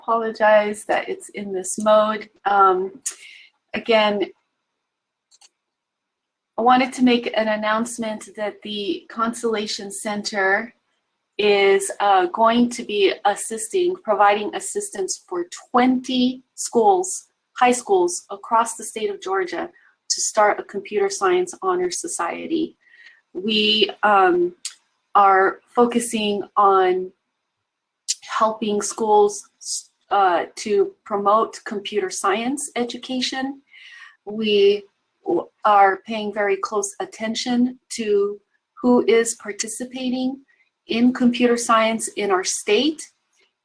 Apologize that it's in this mode. Again, I wanted to make an announcement that the Constellation Center is going to be providing assistance for 20 schools, high schools across the state of Georgia to start a computer science honor society. We are focusing on helping schools to promote computer science education. We are paying very close attention to who is participating in computer science in our state.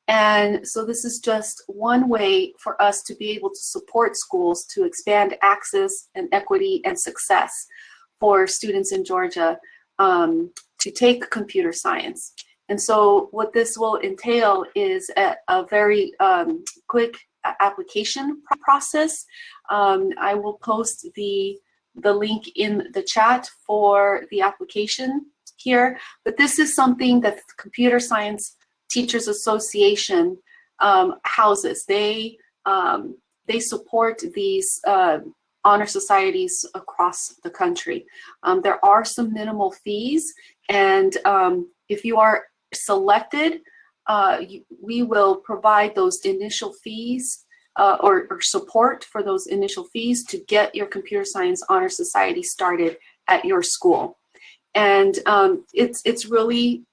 And so this is just one way for us to be able to support schools to expand access and equity and success for students in Georgia to take computer science. And so what this will entail is a very quick application process. I will post the link in the chat for the application here, but this is something that the Computer Science Teachers Association houses. They support these honor societies across the country. There are some minimal fees, and if you are selected, we will provide those initial fees or support for those initial fees to get your Computer Science Honor Society started at your school. And it's a really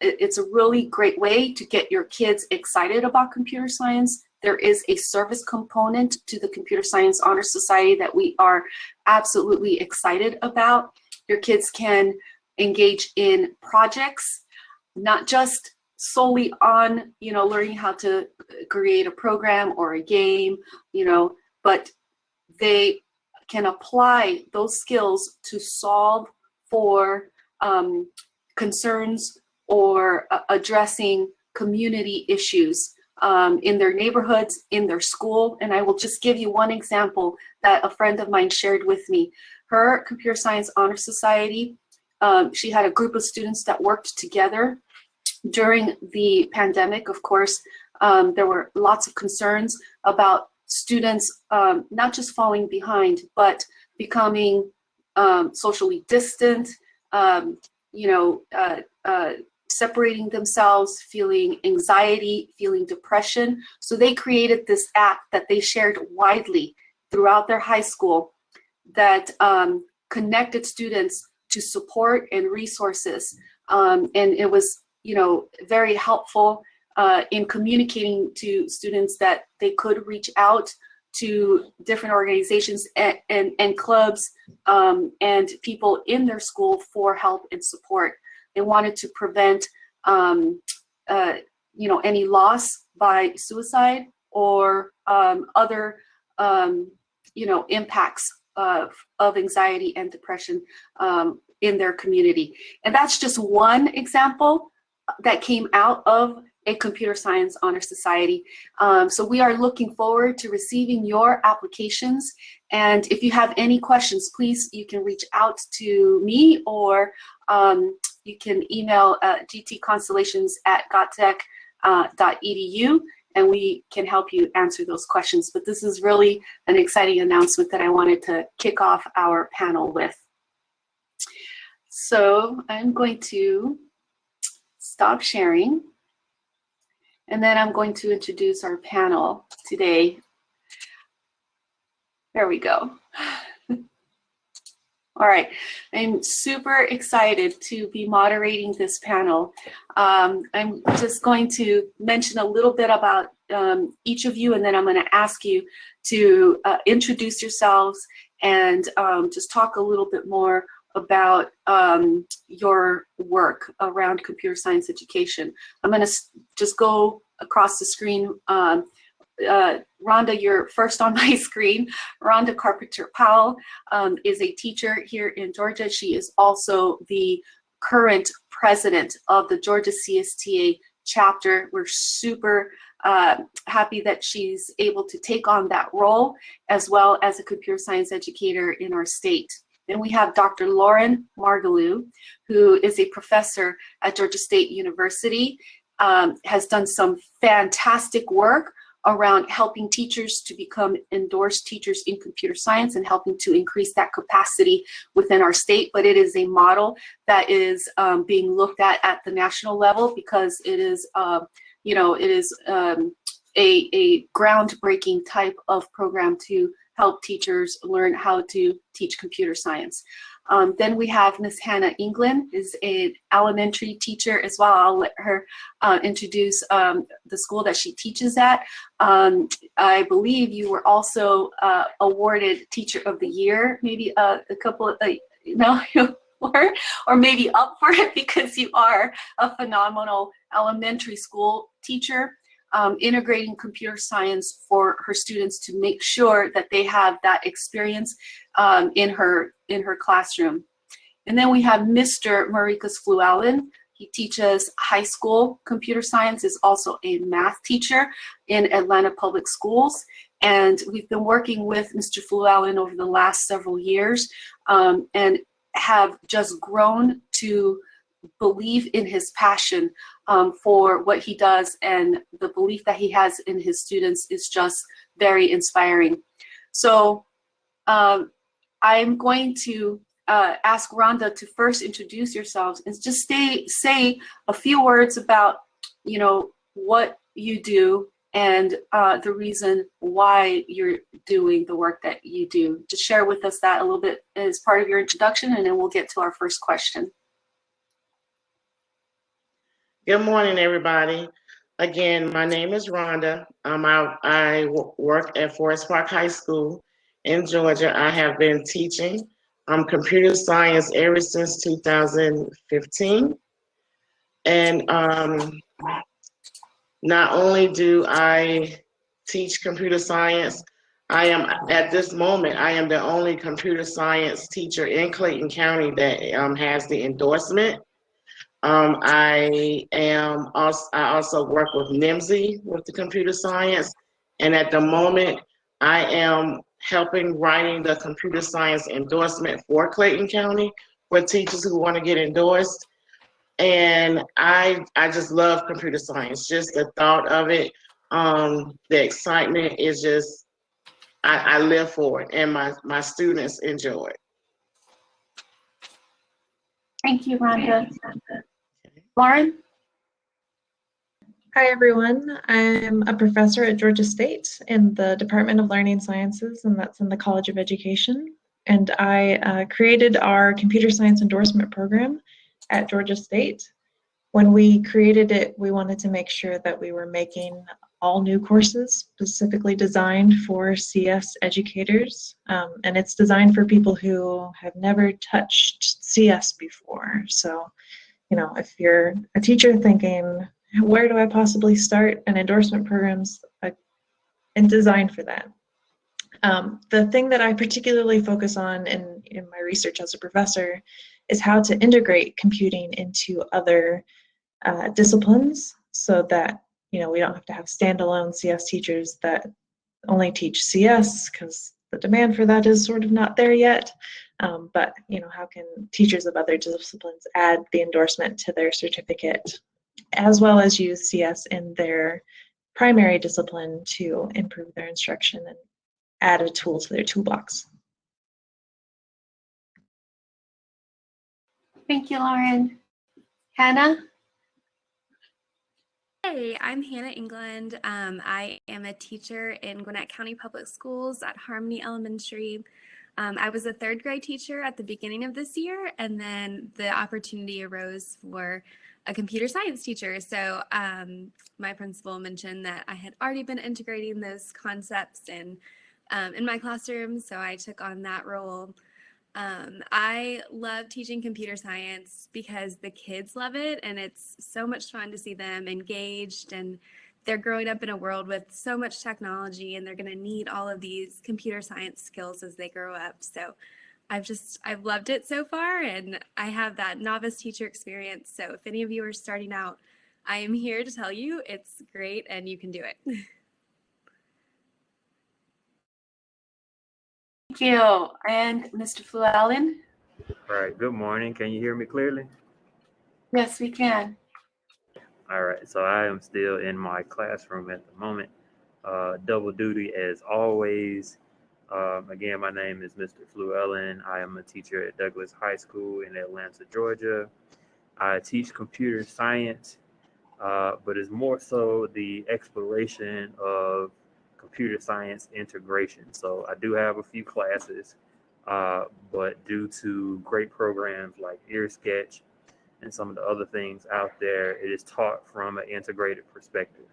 great way to get your kids excited about computer science. There is a service component to the Computer Science Honor Society that we are absolutely excited about. Your kids can engage in projects, not just solely on, learning how to create a program or a game, but they can apply those skills to solve for concerns or addressing community issues in their neighborhoods, in their school. And I will just give you one example that a friend of mine shared with me. Her Computer Science Honor Society, she had a group of students that worked together during the pandemic. Of course, there were lots of concerns about students not just falling behind, but becoming socially distant, separating themselves, feeling anxiety, feeling depression. So they created this app that they shared widely throughout their high school that connected students to support and resources. And it was, very helpful in communicating to students that they could reach out to different organizations and clubs and people in their school for help and support. They wanted to prevent, any loss by suicide or other, impacts of anxiety and depression in their community. And that's just one example that came out of a Computer Science Honor Society. So we are looking forward to receiving your applications. And if you have any questions, please, you can reach out to me, or you can email gtconstellations@gottech.edu, and we can help you answer those questions. But this is really an exciting announcement that I wanted to kick off our panel with. So I'm going to stop sharing, and then I'm going to introduce our panel today. There we go. All right, I'm super excited to be moderating this panel. I'm just going to mention a little bit about each of you, and then I'm going to ask you to introduce yourselves and just talk a little bit more about your work around computer science education. I'm going to just go across the screen. Rhonda, you're first on my screen. Rhonda Carpenter-Powell is a teacher here in Georgia. She is also the current president of the Georgia CSTA chapter. We're super happy that she's able to take on that role, as well as a computer science educator in our state. Then we have Dr. Lauren Margulieux, who is a professor at Georgia State University, has done some fantastic work around helping teachers to become endorsed teachers in computer science and helping to increase that capacity within our state. But it is a model that is being looked at the national level, because it is, you know, it is a groundbreaking type of program to help teachers learn how to teach computer science. Then we have Miss Hannah England, is an elementary teacher as well. I'll let her introduce the school that she teaches at. I believe you were also awarded Teacher of the Year, maybe a couple of, no, you were, or maybe up for it, because you are a phenomenal elementary school teacher. Integrating computer science for her students to make sure that they have that experience in her classroom. And then we have Mr. Mauricus Fluellen. He teaches high school computer science, is also a math teacher in Atlanta Public Schools. And we've been working with Mr. Fluellen over the last several years and have just grown to believe in his passion for what he does, and the belief that he has in his students is just very inspiring. So I'm going to ask Rhonda to first introduce yourselves and just say a few words about, you know, what you do and the reason why you're doing the work that you do. Just share with us that a little bit as part of your introduction, and then we'll get to our first question. Good morning, everybody. Again, my name is Rhonda. I work at Forest Park High School in Georgia. I have been teaching computer science ever since 2015. And not only do I teach computer science, I am, at this moment, I am the only computer science teacher in Clayton County that has the endorsement. I also work with NIMSY with the computer science, and at the moment I am helping writing the computer science endorsement for Clayton County for teachers who want to get endorsed. And I just love computer science, just the thought of it, the excitement is just, I live for it, and my students enjoy it. Thank you, Rhonda. Lauren? Hi, everyone. I'm a professor at Georgia State in the Department of Learning Sciences, and that's in the College of Education. And I created our computer science endorsement program at Georgia State. When we created it, we wanted to make sure that we were making all new courses specifically designed for CS educators. And it's designed for people who have never touched CS before. So, you know, if you're a teacher thinking, where do I possibly start? An endorsement program's and designed for that. The thing that I particularly focus on in my research as a professor is how to integrate computing into other disciplines, so that, you know, we don't have to have standalone CS teachers that only teach CS, because the demand for that is sort of not there yet. But, you know, how can teachers of other disciplines add the endorsement to their certificate, as well as use CS in their primary discipline to improve their instruction and add a tool to their toolbox. Thank you, Lauren. Hannah? Hey, I'm Hannah England. I am a teacher in Gwinnett County Public Schools at Harmony Elementary. I was a third grade teacher at the beginning of this year, and then the opportunity arose for a computer science teacher. So my principal mentioned that I had already been integrating those concepts in my classroom, so I took on that role. I love teaching computer science because the kids love it, and it's so much fun to see them engaged, and they're growing up in a world with so much technology, and they're going to need all of these computer science skills as they grow up. So I've loved it so far, and I have that novice teacher experience. So if any of you are starting out, I am here to tell you it's great and you can do it. Thank you. And Mr. Fluellen? All right, good morning. Can you hear me clearly? Yes, we can. All right, so I am still in my classroom at the moment. double duty as always. Again, my name is Mr. Fluellen. I am a teacher at Douglas High School in Atlanta, Georgia. I teach computer science, but it's more so the exploration of computer science integration. So I do have a few classes, but due to great programs like EarSketch and some of the other things out there, it is taught from an integrated perspective.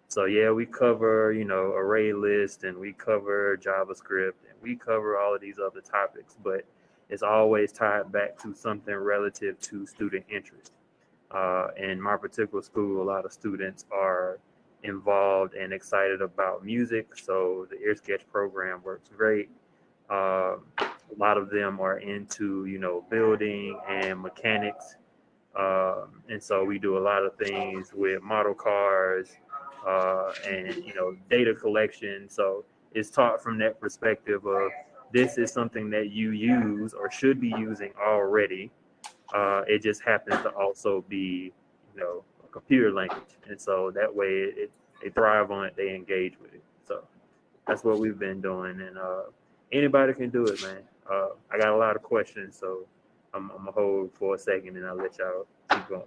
So yeah, we cover, array list, and we cover JavaScript, and we cover all of these other topics, but it's always tied back to something relative to student interest. In my particular school, a lot of students are involved and excited about music, so the EarSketch program works great. A lot of them are into, building and mechanics, and so we do a lot of things with model cars, and data collection. So it's taught from that perspective of this is something that you use or should be using already. It just happens to also be, a computer language, and so that way they thrive on it, they engage with it. So that's what we've been doing, and anybody can do it, man. I got a lot of questions, so I'm gonna hold for a second, and I'll let y'all keep going.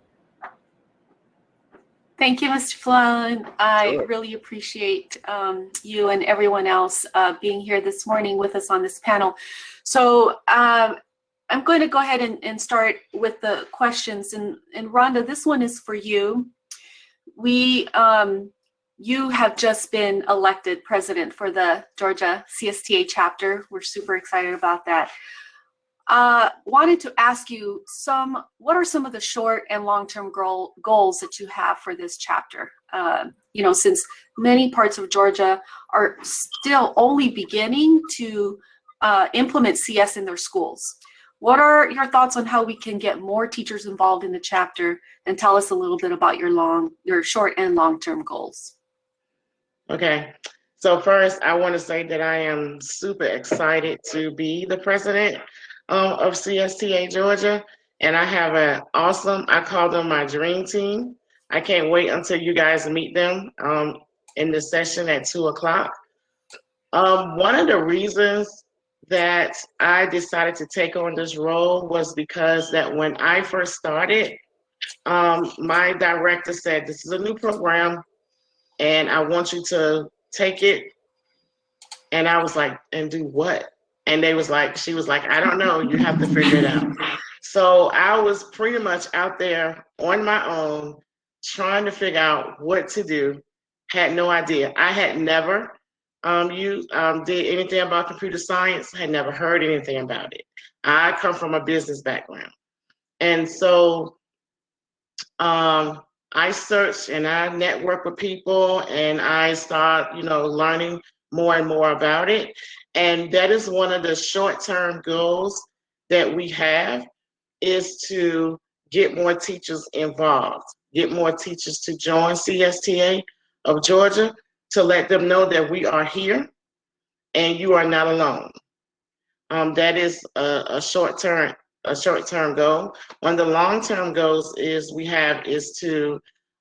Thank you, Mr. Fluellen. I Sure. really appreciate you and everyone else being here this morning with us on this panel. So I'm going to go ahead and start with the questions. And Rhonda, this one is for you. You have just been elected president for the Georgia CSTA chapter. We're super excited about that. Wanted to ask you what are some of the short and long-term goals that you have for this chapter? Since many parts of Georgia are still only beginning to implement CS in their schools. What are your thoughts on how we can get more teachers involved in the chapter, and tell us a little bit about your short and long-term goals? Okay. So first, I want to say that I am super excited to be the president of CSTA Georgia, and I have an awesome, I call them my dream team. I can't wait until you guys meet them in the session at 2:00. One of the reasons that I decided to take on this role was because that when I first started, my director said, this is a new program, and I want you to take it. And I was like, and do what? And she was like, I don't know, you have to figure it out. So I was pretty much out there on my own, trying to figure out what to do. Had no idea. I had never did anything about computer science, had never heard anything about it. I come from a business background. And so I searched and I network with people, and I start, learning more and more about it. And that is one of the short-term goals that we have, is to get more teachers involved, get more teachers to join CSTA of Georgia, to let them know that we are here and you are not alone. That is a short-term goal. One of the long-term goals is to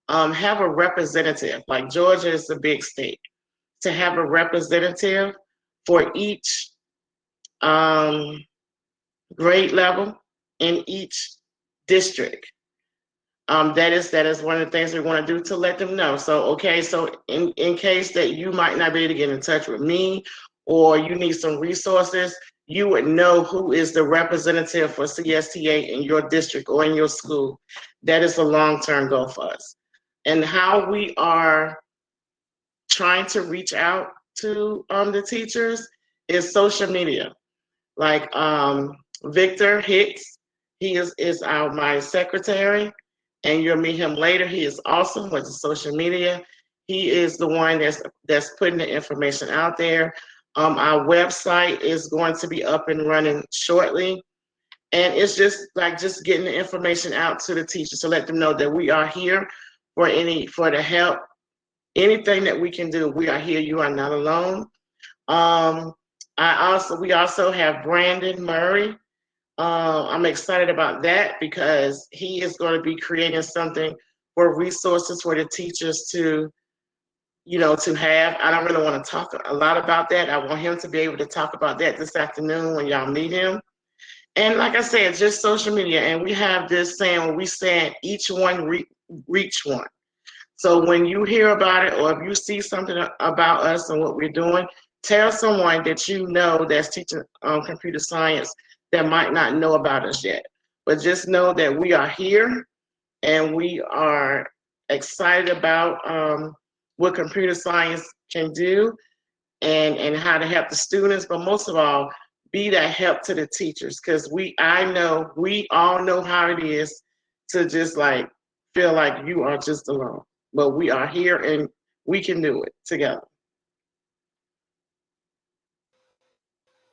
have a representative. Like Georgia is a big state, to have a representative for each grade level in each district. That is one of the things we want to do, to let them know. So in case that you might not be able to get in touch with me, or you need some resources, you would know who is the representative for CSTA in your district or in your school. That is a long-term goal for us. And how we are trying to reach out to the teachers is social media. Like Victor Hicks, he is my secretary, and you'll meet him later. He is awesome with the social media. He is the one that's putting the information out there. Our website is going to be up and running shortly. And it's just getting the information out to the teachers, to let them know that we are here for the help. Anything that we can do, we are here. You are not alone. We also have Brandon Murray. I'm excited about that, because he is going to be creating something for resources for the teachers to to have. I don't really want to talk a lot about that. I want him to be able to talk about that this afternoon when y'all meet him. And like I said, just social media. And we have this saying where we say each one reach one. So when you hear about it, or if you see something about us and what we're doing, tell someone that you know that's teaching computer science that might not know about us yet. But just know that we are here and we are excited about what computer science can do and how to help the students. But most of all, be that help to the teachers, because we all know how it is to just like feel like you are just alone. But we are here and we can do it together.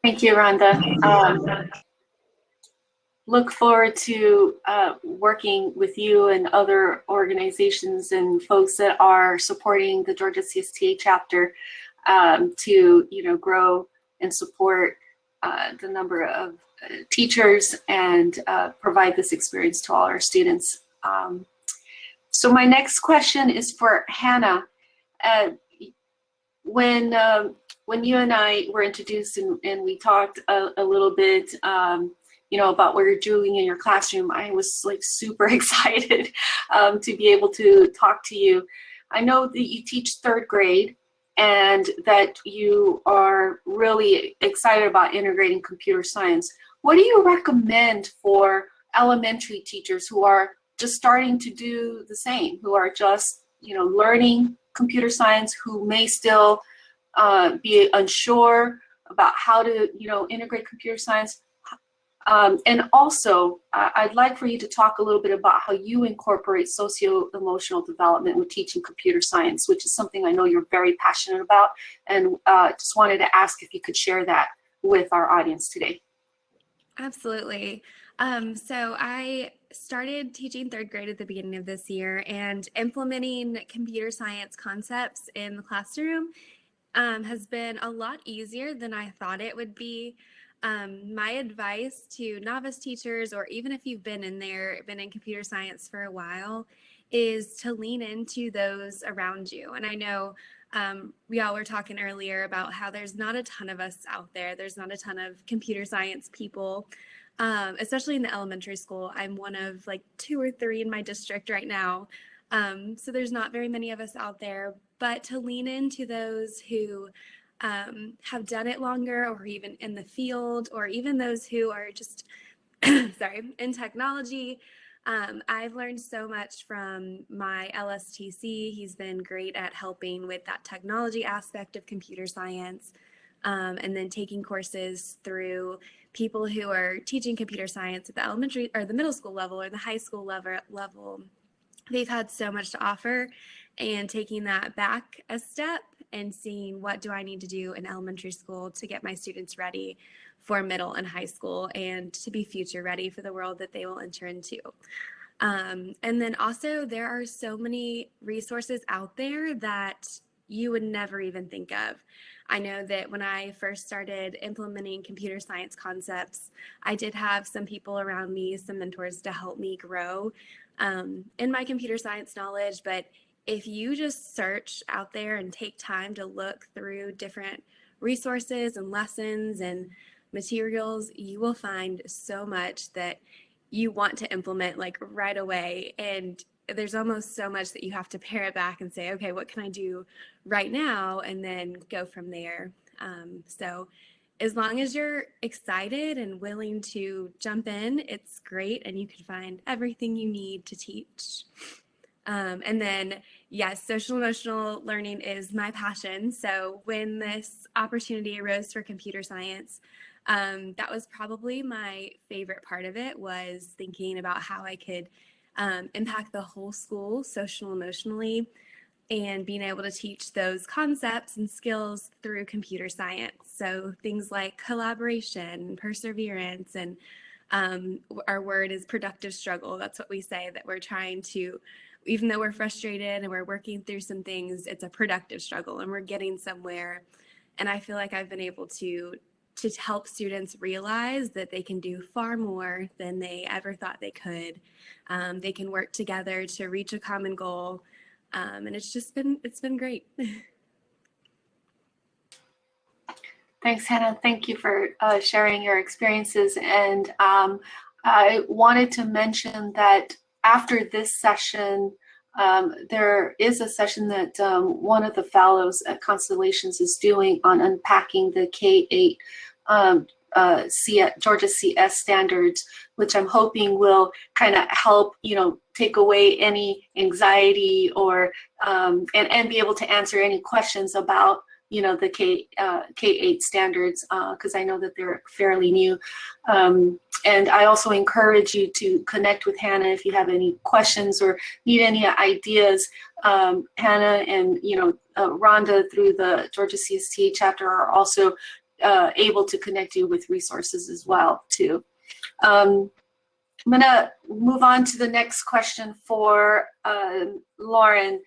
Thank you, Rhonda. Look forward to working with you and other organizations and folks that are supporting the Georgia CSTA chapter to grow and support the number of teachers and provide this experience to all our students. So my next question is for Hannah. When you and I were introduced and we talked a little bit, about what you're doing in your classroom, I was like super excited to be able to talk to you. I know that you teach third grade and that you are really excited about integrating computer science. What do you recommend for elementary teachers who are just starting to do the same, who are just, learning computer science, who may still be unsure about how to, integrate computer science? And also, I'd like for you to talk a little bit about how you incorporate socio-emotional development with teaching computer science, which is something I know you're very passionate about, and just wanted to ask if you could share that with our audience today. Absolutely. So I started teaching third grade at the beginning of this year, and implementing computer science concepts in the classroom has been a lot easier than I thought it would be. My advice to novice teachers, or even if you've been in computer science for a while, is to lean into those around you. And I know we all were talking earlier about how there's not a ton of us out there. There's not a ton of computer science people, especially in the elementary school. I'm one of like 2 or 3 in my district right now. So there's not very many of us out there, but to lean into those who have done it longer, or even in the field, or even those who are just, in technology. I've learned so much from my LSTC. He's been great at helping with that technology aspect of computer science, and then taking courses through people who are teaching computer science at the elementary or the middle school level or the high school level. They've had so much to offer, and taking that back a step and seeing what do I need to do in elementary school to get my students ready for middle and high school and to be future ready for the world that they will enter into. And then also there are so many resources out there that you would never even think of. I know that when I first started implementing computer science concepts, I did have some people around me, some mentors to help me grow in my computer science knowledge. But if you just search out there and take time to look through different resources and lessons and materials, you will find so much that you want to implement like right away. And there's almost so much that you have to pare it back and say, okay, what can I do right now? And then go from there. So as long as you're excited and willing to jump in, it's great. And you can find everything you need to teach. And then, yes, social emotional learning is my passion. So when this opportunity arose for computer science, that was probably my favorite part of it, was thinking about how I could impact the whole school social emotionally, and being able to teach those concepts and skills through computer science. So things like collaboration, perseverance, and our word is productive struggle. That's what we say, that we're trying to, even though we're frustrated and we're working through some things, it's a productive struggle and we're getting somewhere. And I feel like I've been able to help students realize that they can do far more than they ever thought they could. They can work together to reach a common goal. And it's been great. Thanks, Hannah. Thank you for sharing your experiences. And I wanted to mention that after this session, there is a session that one of the fellows at Constellations is doing on unpacking the K-8 Georgia CS standards, which I'm hoping will kind of help, take away any anxiety or and be able to answer any questions about the K-8 standards, because I know that they're fairly new. And I also encourage you to connect with Hannah if you have any questions or need any ideas. Hannah and Rhonda through the Georgia CSTA chapter are also able to connect you with resources as well too. I'm gonna move on to the next question for Lauren.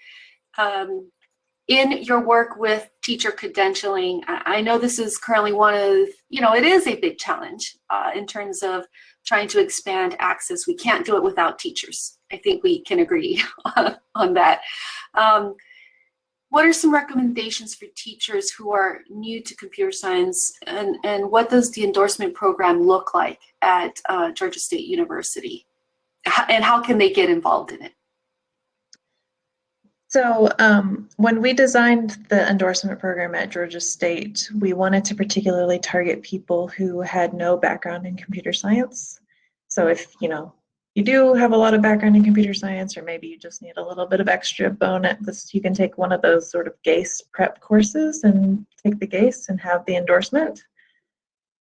In your work with teacher credentialing, I know this is currently one of, it is a big challenge in terms of trying to expand access. We can't do it without teachers. I think we can agree on that. What are some recommendations for teachers who are new to computer science, and what does the endorsement program look like at Georgia State University? And how can they get involved in it? So when we designed the endorsement program at Georgia State, we wanted to particularly target people who had no background in computer science. So if you do have a lot of background in computer science, or maybe you just need a little bit of extra bonus, you can take one of those sort of GACE prep courses and take the GACE and have the endorsement.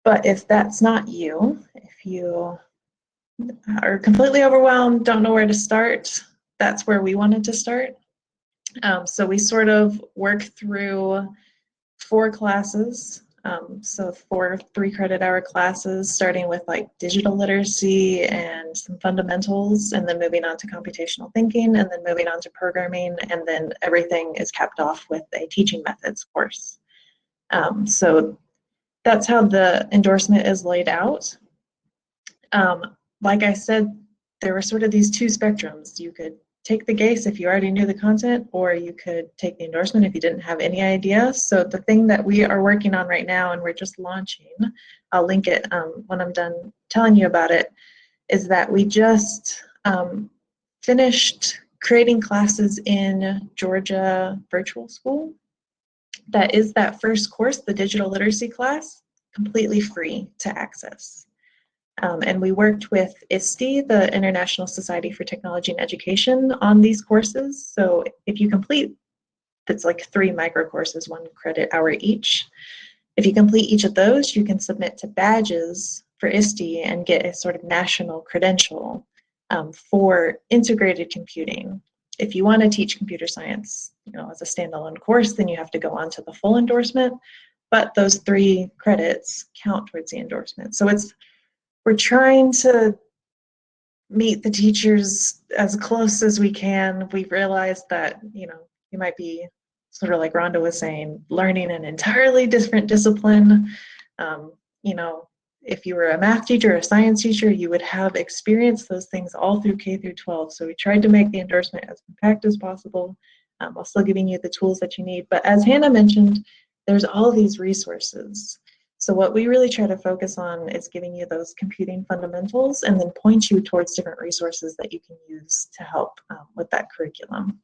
But if that's not you, if you are completely overwhelmed, don't know where to start, that's where we wanted to start. So we sort of work through 4 classes, so 4 3-credit-hour classes, starting with like digital literacy and some fundamentals, and then moving on to computational thinking, and then moving on to programming, and then everything is capped off with a teaching methods course. So that's how the endorsement is laid out. Like I said, there were sort of these 2 spectrums. You could take the GACE if you already knew the content, or you could take the endorsement if you didn't have any idea. So the thing that we are working on right now, and we're just launching, I'll link it when I'm done telling you about it, is that we just finished creating classes in Georgia Virtual School. That is that first course, the digital literacy class, completely free to access. And we worked with ISTE, the International Society for Technology and Education, on these courses. So if you complete, it's like 3 micro courses, 1 credit hour each. If you complete each of those, you can submit to badges for ISTE and get a sort of national credential for integrated computing. If you want to teach computer science, as a standalone course, then you have to go on to the full endorsement. But those 3 credits count towards the endorsement. So we're trying to meet the teachers as close as we can. We've realized that, you might be sort of like Rhonda was saying, learning an entirely different discipline. If you were a math teacher or a science teacher, you would have experienced those things all through K through 12. So we tried to make the endorsement as compact as possible, while still giving you the tools that you need. But as Hannah mentioned, there's all these resources. So what we really try to focus on is giving you those computing fundamentals and then point you towards different resources that you can use to help with that curriculum.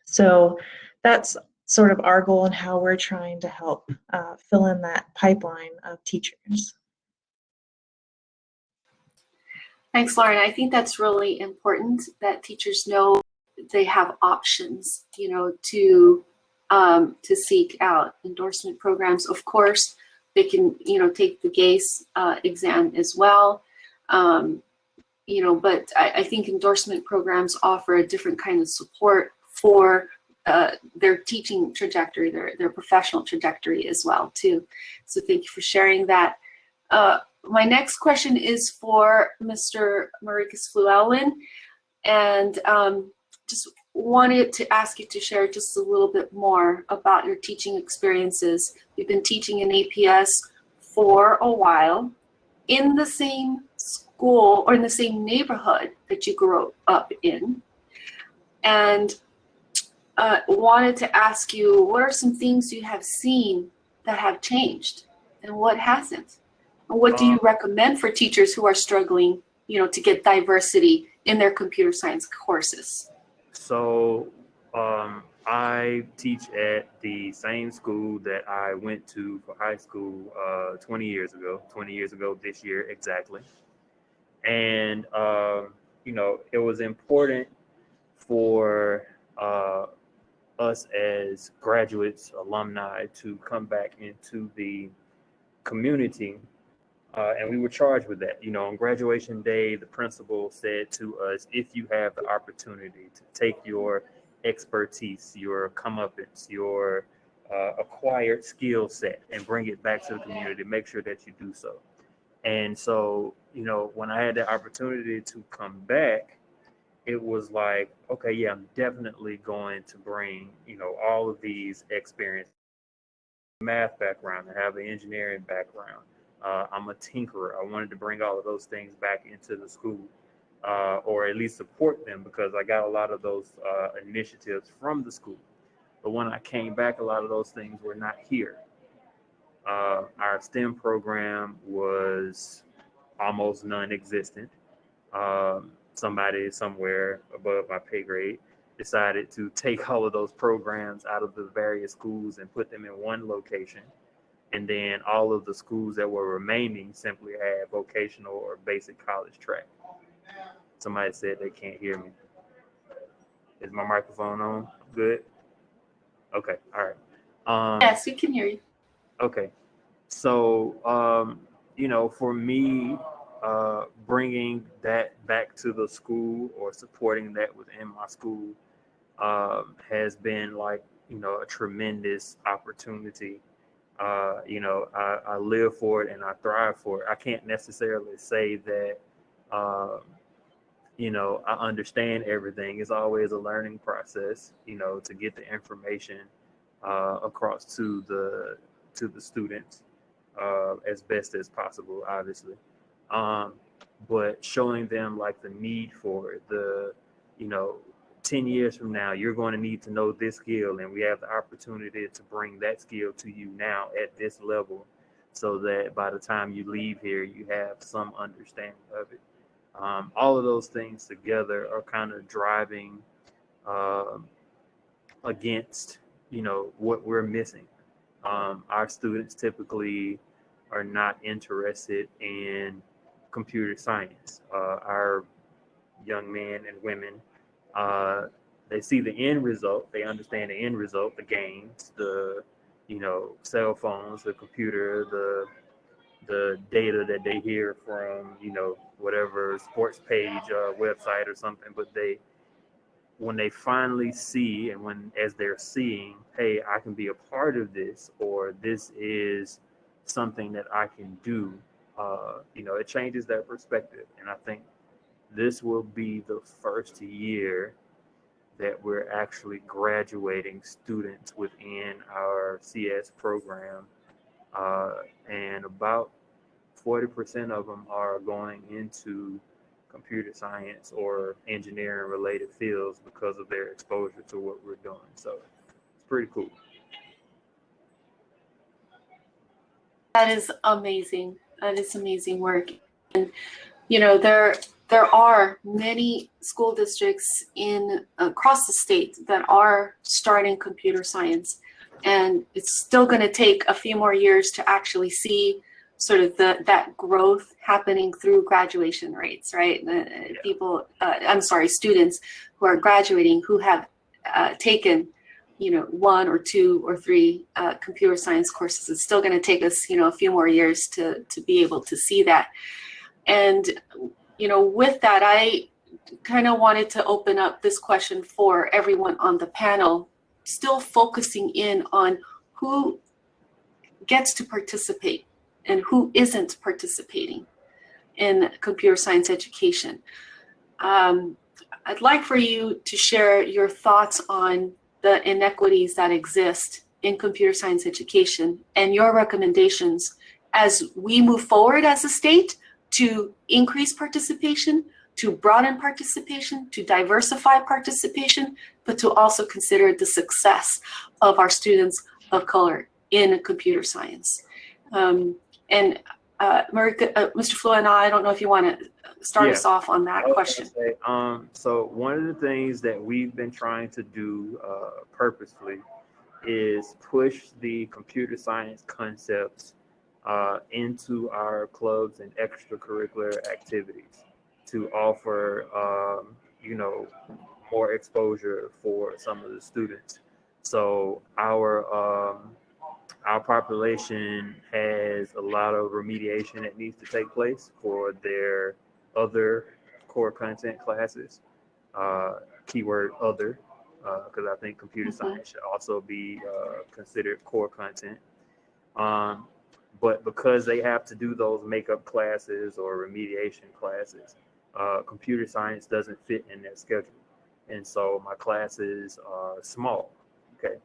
So that's sort of our goal and how we're trying to help fill in that pipeline of teachers. Thanks, Lauren. I think that's really important that teachers know they have options, to seek out endorsement programs. Of course, they can, take the GACE exam as well. But I think endorsement programs offer a different kind of support for their teaching trajectory, their professional trajectory as well, too. So thank you for sharing that. My next question is for Mr. Mauricus Fluellen, and just wanted to ask you to share just a little bit more about your teaching experiences. You've been teaching in APS for a while in the same school or in the same neighborhood that you grew up in. And wanted to ask you, what are some things you have seen that have changed and what hasn't? And what do you recommend for teachers who are struggling, to get diversity in their computer science courses? So I teach at the same school that I went to for high school 20 years ago this year exactly. And, it was important for us as graduates, alumni, to come back into the community. And we were charged with that. On graduation day, the principal said to us, if you have the opportunity to take your expertise, your comeuppance, your acquired skill set and bring it back to the community, make sure that you do so. And so, when I had the opportunity to come back, it was like, okay, yeah, I'm definitely going to bring, all of these experiences. Math background, I have an engineering background. I'm a tinkerer. I wanted to bring all of those things back into the school, or at least support them, because I got a lot of those initiatives from the school. But when I came back, a lot of those things were not here. Our STEM program was almost non-existent. Somebody somewhere above my pay grade decided to take all of those programs out of the various schools and put them in one location. And then all of the schools that were remaining simply had vocational or basic college track. Somebody said they can't hear me. Is my microphone on? Good? Okay, all right. Yes, we can hear you. Okay. So, for me, bringing that back to the school or supporting that within my school has been like, a tremendous opportunity. I live for it and I thrive for it. I can't necessarily say that, I understand everything. It's always a learning process, to get the information across to the students as best as possible, obviously. But showing them like the need for it, 10 years from now, you're going to need to know this skill, and we have the opportunity to bring that skill to you now at this level, so that by the time you leave here, you have some understanding of it. All of those things together are kind of driving against, what we're missing. Our students typically are not interested in computer science. Our young men and women, they see the end result, they understand the end result, the games, the cell phones, the computer, the data that they hear from whatever sports page or website or something. But when they finally see, and as they're seeing, hey, I can be a part of this, or this is something that I can do, it changes their perspective. And I think this will be the first year that we're actually graduating students within our CS program. And about 40% of them are going into computer science or engineering related fields because of their exposure to what we're doing. So it's pretty cool. That is amazing. That is amazing work. And there are many school districts across the state that are starting computer science, and it's still going to take a few more years to actually see sort of that growth happening through graduation rates, right? Students who are graduating who have taken one or two or three computer science courses. It's still going to take us a few more years to be able to see that. And with that, I kind of wanted to open up this question for everyone on the panel, still focusing in on who gets to participate and who isn't participating in computer science education. I'd like for you to share your thoughts on the inequities that exist in computer science education and your recommendations as we move forward as a state to increase participation, to broaden participation, to diversify participation, but to also consider the success of our students of color in computer science. Mr. Fluellen, I don't know if you want to start us off on that question. Say, so one of the things that we've been trying to do purposefully is push the computer science concepts into our clubs and extracurricular activities to offer, you know, more exposure for some of the students. So our population has a lot of remediation that needs to take place for their other core content classes. Keyword other, because I think computer science should also be considered core content. But because they have to do those makeup classes or remediation classes, computer science doesn't fit in their schedule. And so my classes are small, okay?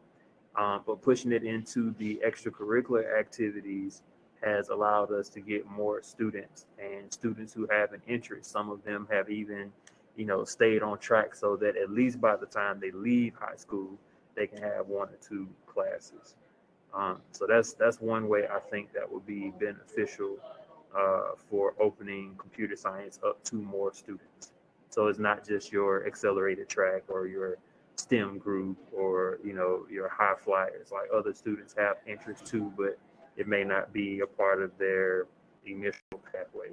But pushing it into the extracurricular activities has allowed us to get more students and students who have an interest. Some of them have even, you know, stayed on track so that at least by the time they leave high school, they can have 1 or 2 classes. So that's one way I think that would be beneficial for opening computer science up to more students. So it's not just your accelerated track or your STEM group or, you know, your high flyers. Like, other students have interest too, but it may not be a part of their initial pathway.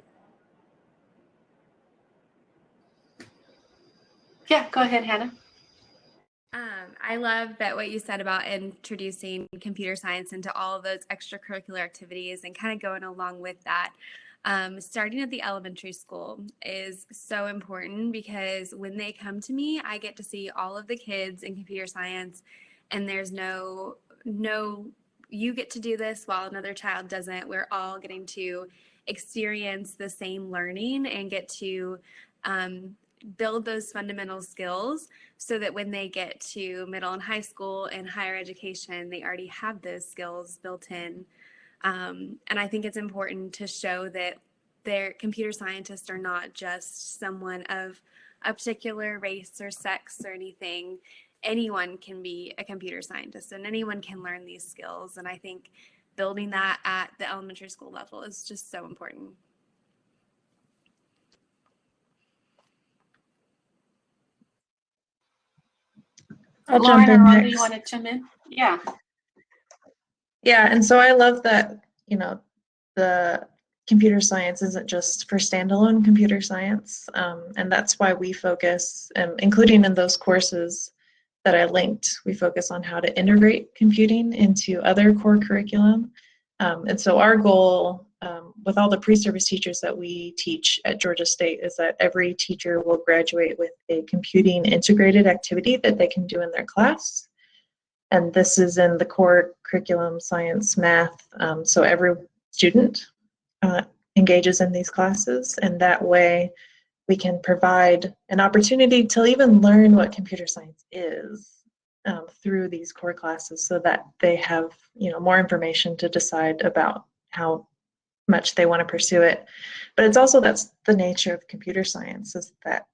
Yeah, go ahead, Hannah. I love that what you said about introducing computer science into all of those extracurricular activities and kind of going along with that. Starting at the elementary school is so important because when they come to me, I get to see all of the kids in computer science, and there's no you get to do this while another child doesn't. We're all getting to experience the same learning and get to build those fundamental skills so that when they get to middle and high school and higher education, they already have those skills built in. And I think it's important to show that their computer scientists are not just someone of a particular race or sex or anything. Anyone can be a computer scientist and anyone can learn these skills. And I think building that at the elementary school level is just so important. I'll Lauren jump or in Rhonda, next. you want to chime in? Yeah. Yeah, and so I love that, you know, the computer science isn't just for standalone computer science, and that's why we focus, including in those courses that I linked, we focus on how to integrate computing into other core curriculum. And so our goal with all the pre-service teachers that we teach at Georgia State is that every teacher will graduate with a computing integrated activity that they can do in their class. And this is in the core curriculum, science, math. So every student engages in these classes, and that way we can provide an opportunity to even learn what computer science is through these core classes, so that they have, you know, more information to decide about how much they want to pursue it. But it's also, that's the nature of computer science, is that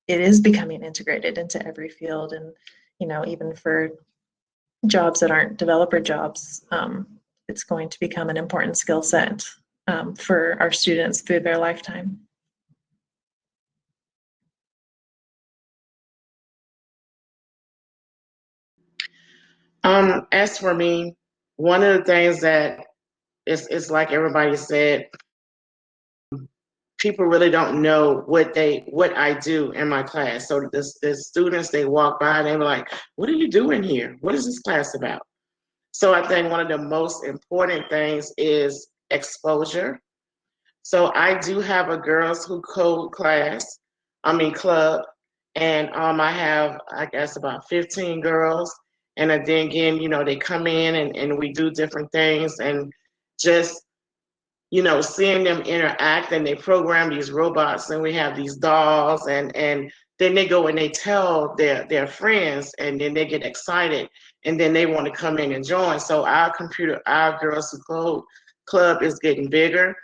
it is becoming integrated into every field. And, you know, even for jobs that aren't developer jobs, it's going to become an important skill set for our students through their lifetime. As for me, one of the things that it's like everybody said, people really don't know what I do in my class. So the students, they walk by and they're like, "What are you doing here? What is this class about?" So I think one of the most important things is exposure. So I do have a girls who code club, and I have, I guess, about 15 girls. And then again, you know, they come in and we do different things, and just, you know, seeing them interact, and they program these robots, and we have these dolls, and then they go and they tell their friends, and then they get excited, and then they want to come in and join. So our Girls Who Code Club is getting bigger.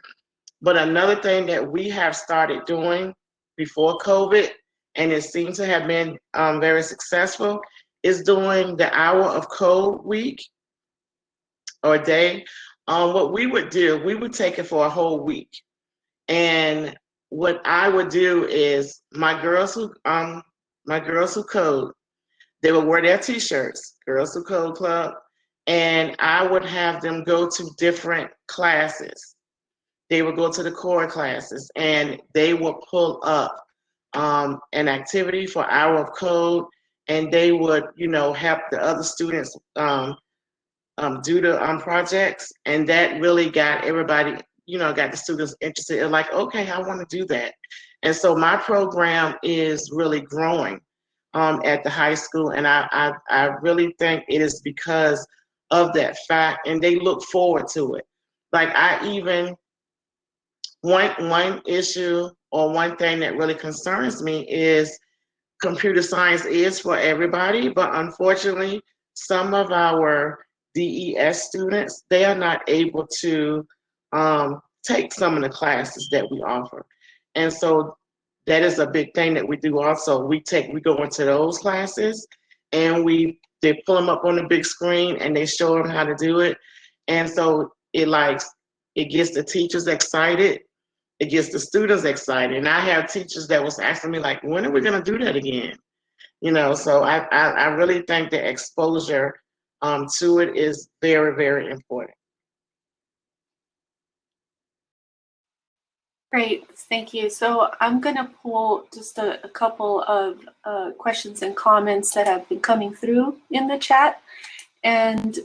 But another thing that we have started doing before COVID, and it seems to have been very successful, is doing the hour of code week or day. What we would do, we would take it for a whole week. And what I would do is my girls who code, they would wear their t-shirts, Girls Who Code Club, and I would have them go to different classes. They would go to the core classes, and they would pull up an activity for hour of code, and they would, help the other students do the projects, and that really got everybody, got the students interested in like, okay, I want to do that. And so my program is really growing at the high school, and I really think it is because of that fact, and they look forward to it. Like one issue or one thing that really concerns me is computer science is for everybody, but unfortunately, some of our DES students, they are not able to take some of the classes that we offer. And so that is a big thing that we do also. We go into those classes, and they pull them up on the big screen, and they show them how to do it. And so it gets the teachers excited. It gets the students excited. And I have teachers that was asking me like, when are we gonna do that again? So I really think the exposure to it is very, very important. Great, thank you. So I'm going to pull just a couple of questions and comments that have been coming through in the chat. And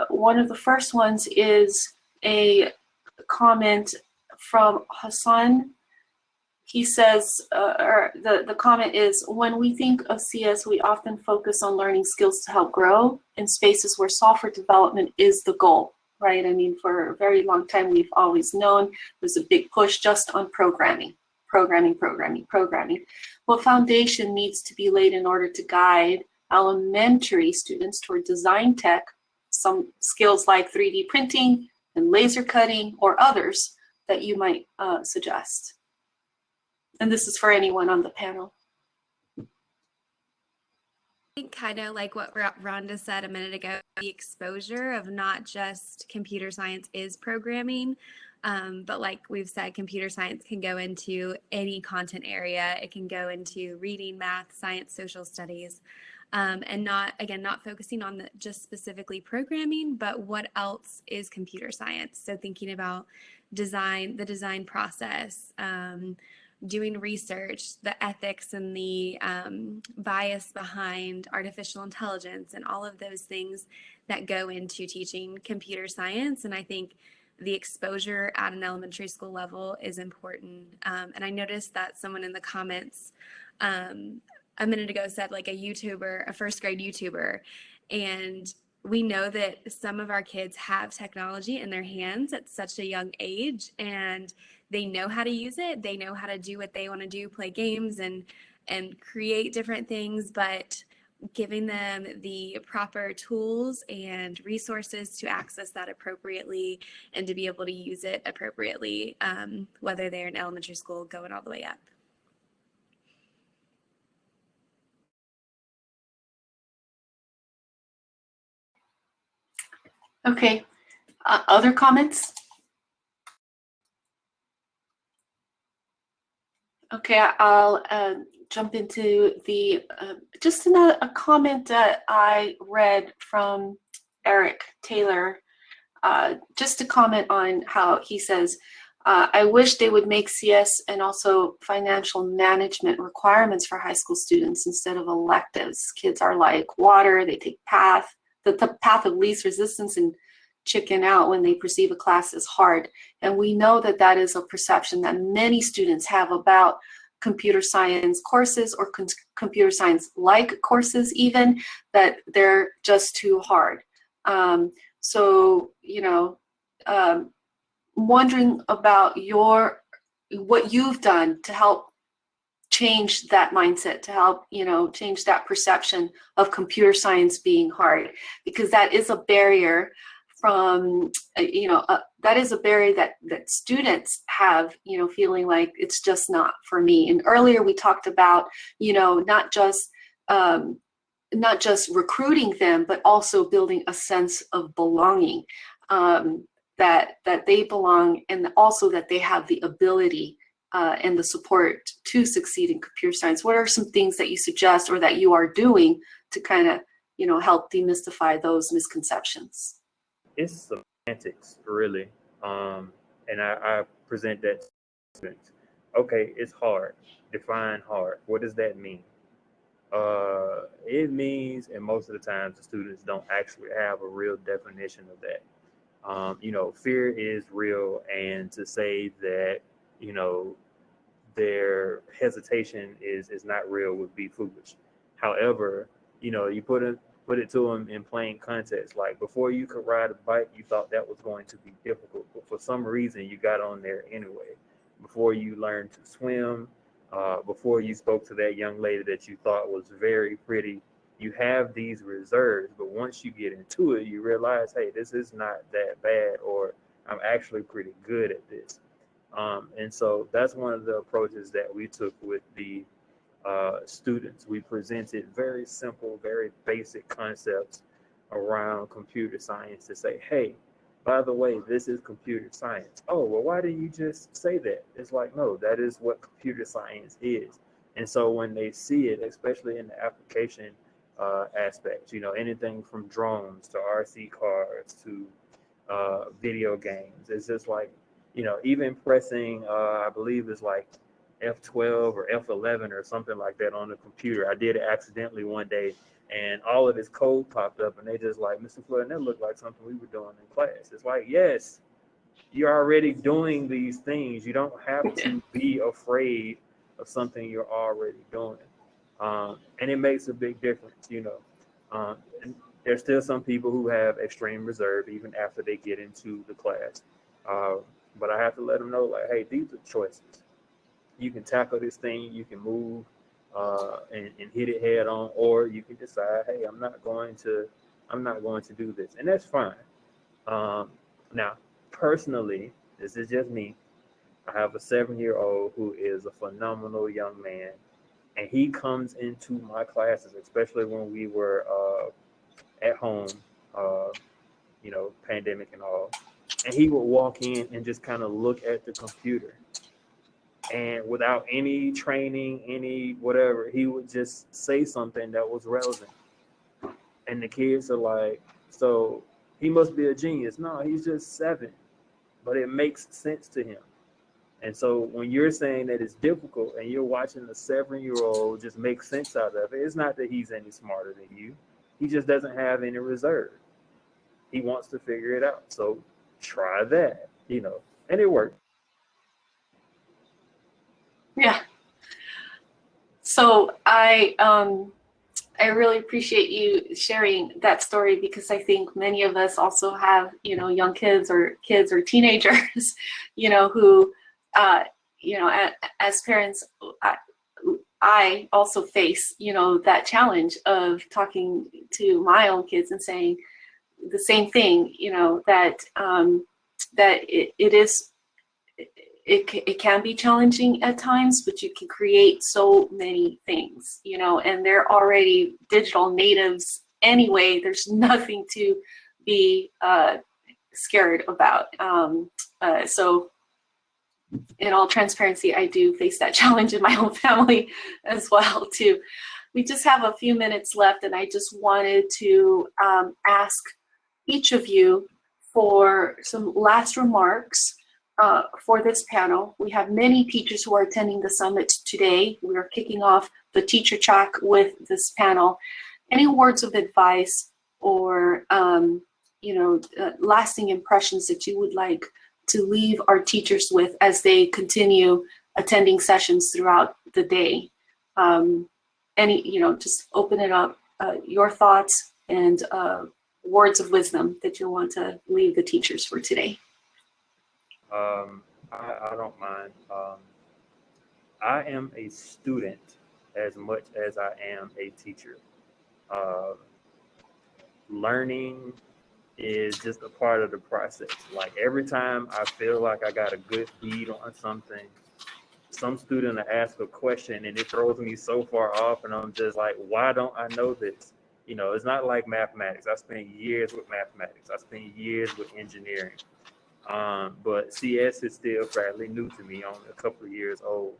one of the first ones is a comment from Hassan. He says, the comment is, when we think of CS, we often focus on learning skills to help grow in spaces where software development is the goal, right? I mean, for a very long time, we've always known there's a big push just on programming. What foundation needs to be laid in order to guide elementary students toward design tech, some skills like 3D printing and laser cutting or others that you might suggest? And this is for anyone on the panel. I think kind of like what Rhonda said a minute ago, the exposure of not just computer science is programming, but like we've said, computer science can go into any content area. It can go into reading, math, science, social studies, and not focusing on just specifically programming, but what else is computer science. So thinking about the design process, doing research, the ethics and the bias behind artificial intelligence and all of those things that go into teaching computer science. And I think the exposure at an elementary school level is important. And I noticed that someone in the comments a minute ago said like a first grade YouTuber. And we know that some of our kids have technology in their hands at such a young age, and they know how to use it. They know how to do what they want to do, play games and create different things, but giving them the proper tools and resources to access that appropriately and to be able to use it appropriately, whether they're in elementary school going all the way up. Okay, other comments? Okay, I'll jump into just a comment that I read from Eric Taylor, just to comment on how he says, I wish they would make CS and also financial management requirements for high school students instead of electives. Kids are like water, they take the path of least resistance and chicken out when they perceive a class as hard. And we know that that is a perception that many students have about computer science courses or computer science like courses even, that they're just too hard. Wondering about what you've done to help change that mindset, to help change that perception of computer science being hard, because that is a barrier that is a barrier that students have, feeling like it's just not for me. And earlier we talked about, not just recruiting them, but also building a sense of belonging, that they belong, and also that they have the ability and the support to succeed in computer science. What are some things that you suggest or that you are doing to kind of, help demystify those misconceptions? It's semantics, really. And I present that to students. Okay, it's hard. Define hard. What does that mean? It means, and most of the times the students don't actually have a real definition of that. Fear is real, and to say that, their hesitation is not real would be foolish. However, you put it to them in plain context. Like, before you could ride a bike, you thought that was going to be difficult, but for some reason you got on there anyway. Before you learned to swim, before you spoke to that young lady that you thought was very pretty, you have these reserves, but once you get into it, you realize, hey, this is not that bad, or I'm actually pretty good at this. And so that's one of the approaches that we took with the students. We presented very simple, very basic concepts around computer science to say, hey, by the way, this is computer science. Oh, well, why didn't you just say that? It's like, no, that is what computer science is. And so when they see it, especially in the application aspect, anything from drones to RC cars to video games, it's just like, even pressing, I believe it's like F12 or F11 or something like that on the computer. I did it accidentally one day, and all of this code popped up, and they just like, Mr. Fluellen, that looked like something we were doing in class. It's like, yes, you're already doing these things. You don't have to be afraid of something you're already doing. And it makes a big difference, And there's still some people who have extreme reserve even after they get into the class. But I have to let them know, like, hey, these are choices. You can tackle this thing, you can move and hit it head on, or you can decide, hey, I'm not going to do this, and that's fine. Now, personally, this is just me. I have a 7-year-old who is a phenomenal young man, and he comes into my classes, especially when we were at home, pandemic and all, and he would walk in and just kind of look at the computer. And without any training, any whatever, he would just say something that was relevant. And the kids are like, so he must be a genius. No, he's just 7, but it makes sense to him. And so when you're saying that it's difficult and you're watching a 7-year-old just make sense out of it, it's not that he's any smarter than you. He just doesn't have any reserve. He wants to figure it out. So try that, and it worked. Yeah. So I really appreciate you sharing that story, because I think many of us also have, young kids or teenagers, who, as parents, I also face, that challenge of talking to my own kids and saying the same thing, that it can be challenging at times, but you can create so many things, and they're already digital natives anyway. There's nothing to be scared about. So in all transparency, I do face that challenge in my own family as well too. We just have a few minutes left, and I just wanted to ask each of you for some last remarks for this panel. We have many teachers who are attending the summit today. We are kicking off the teacher track with this panel. Any words of advice or lasting impressions that you would like to leave our teachers with as they continue attending sessions throughout the day? Just open it up, your thoughts and words of wisdom that you want to leave the teachers for today. I don't mind. I am a student as much as I am a teacher. Learning is just a part of the process. Like every time I feel like I got a good bead on something, some student will ask a question and it throws me so far off, and I'm just like, why don't I know this? You know, it's not like mathematics. I spent years with mathematics. I spent years with engineering. But CS is still fairly new to me, only a couple of years old.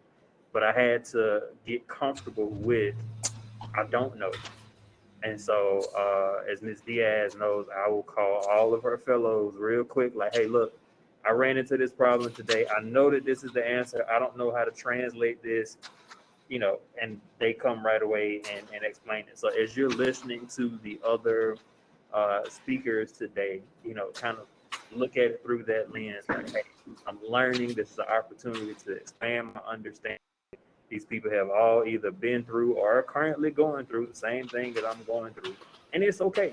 But I had to get comfortable with, I don't know. And so, as Ms. Diaz knows, I will call all of her fellows real quick, like, hey, look, I ran into this problem today. I know that this is the answer. I don't know how to translate this, you know, and they come right away and explain it. So as you're listening to the other speakers today, you know, kind of look at it through that lens, like, hey, I'm learning. This is an opportunity to expand my understanding. These people have all either been through or are currently going through the same thing that I'm going through, and it's okay.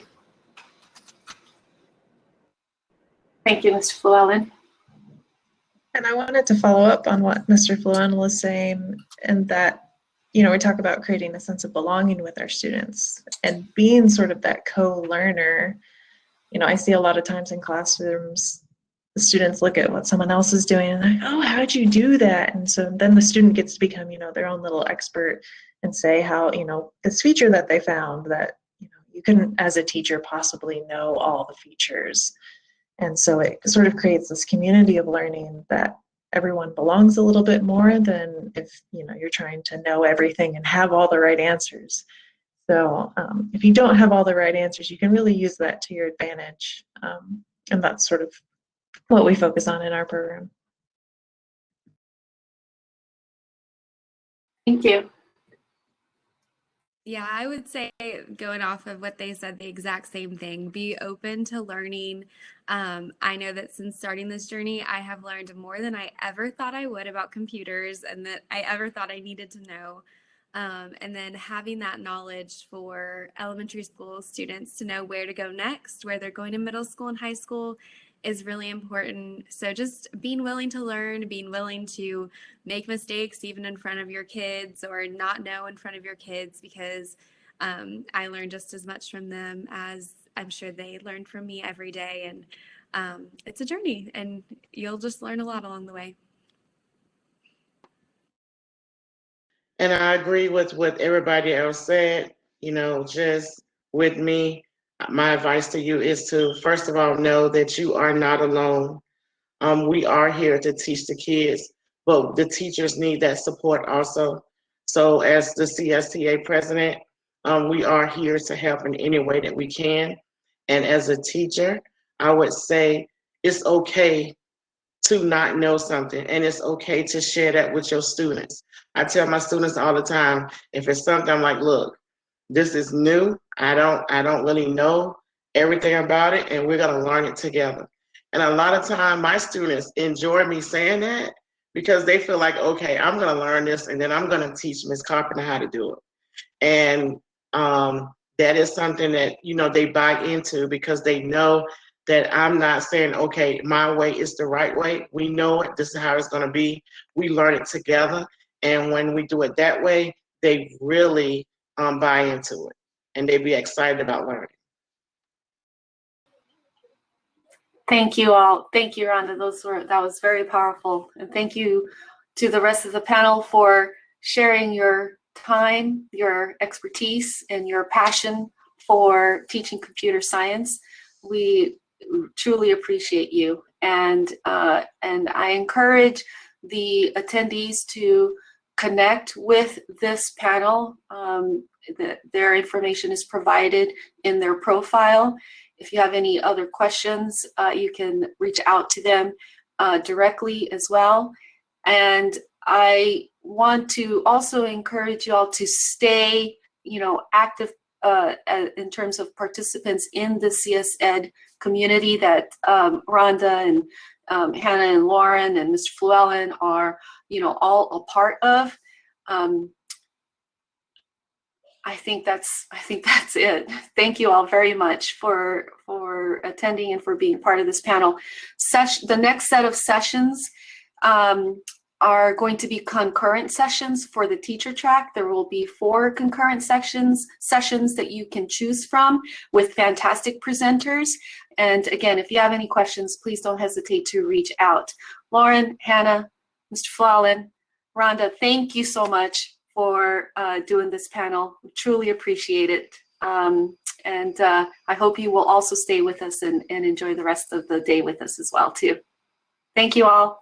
Thank you, Mr. Fluellen. And I wanted to follow up on what Mr. Fluellen was saying, and that, you know, we talk about creating a sense of belonging with our students and being sort of that co-learner. You know, I see a lot of times in classrooms, the students look at what someone else is doing and like, oh, how'd you do that? And so then the student gets to become, you know, their own little expert and say how, you know, this feature that they found that, you know, you couldn't as a teacher possibly know all the features. And so it sort of creates this community of learning that everyone belongs a little bit more than if, you know, you're trying to know everything and have all the right answers. So if you don't have all the right answers, you can really use that to your advantage. And that's sort of what we focus on in our program. Thank you. Yeah, I would say, going off of what they said, the exact same thing. Be open to learning. I know that since starting this journey, I have learned more than I ever thought I would about computers and that I ever thought I needed to know. And then having that knowledge for elementary school students to know where to go next, where they're going to middle school and high school, is really important. So just being willing to learn, being willing to make mistakes even in front of your kids or not know in front of your kids, because I learn just as much from them as I'm sure they learn from me every day. And it's a journey, and you'll just learn a lot along the way. And I agree with what everybody else said. You know, just with me, my advice to you is to, first of all, know that you are not alone. We are here to teach the kids, but the teachers need that support also. So as the CSTA president, we are here to help in any way that we can. And as a teacher, I would say it's okay to not know something, and it's okay to share that with your students. I tell my students all the time, if it's something, I'm like, look, this is new. I don't really know everything about it, and we're gonna learn it together. And a lot of time, my students enjoy me saying that because they feel like, okay, I'm gonna learn this, and then I'm gonna teach Ms. Carpenter how to do it. And that is something that, you know, they buy into because they know that I'm not saying, okay, my way is the right way. We know it. This is how it's going to be. We learn it together. And when we do it that way, they really buy into it and they be excited about learning. Thank you all. Thank you, Rhonda. That was very powerful. And thank you to the rest of the panel for sharing your time, your expertise, and your passion for teaching computer science. We truly appreciate you. And I encourage the attendees to connect with this panel. Their information is provided in their profile. If you have any other questions, you can reach out to them directly as well. And I want to also encourage you all to stay, you know, active in terms of participants in the CS Ed community that Rhonda and Hannah and Lauren and Mr. Fluellen are, you know, all a part of. I think that's it. Thank you all very much for attending and for being part of this panel. The next set of sessions are going to be concurrent sessions for the teacher track. There will be 4 concurrent sessions that you can choose from with fantastic presenters. And again, if you have any questions, please don't hesitate to reach out. Lauren, Hannah, Mr. Fluellen, Rhonda, thank you so much for doing this panel. We truly appreciate it. And I hope you will also stay with us and enjoy the rest of the day with us as well too. Thank you all.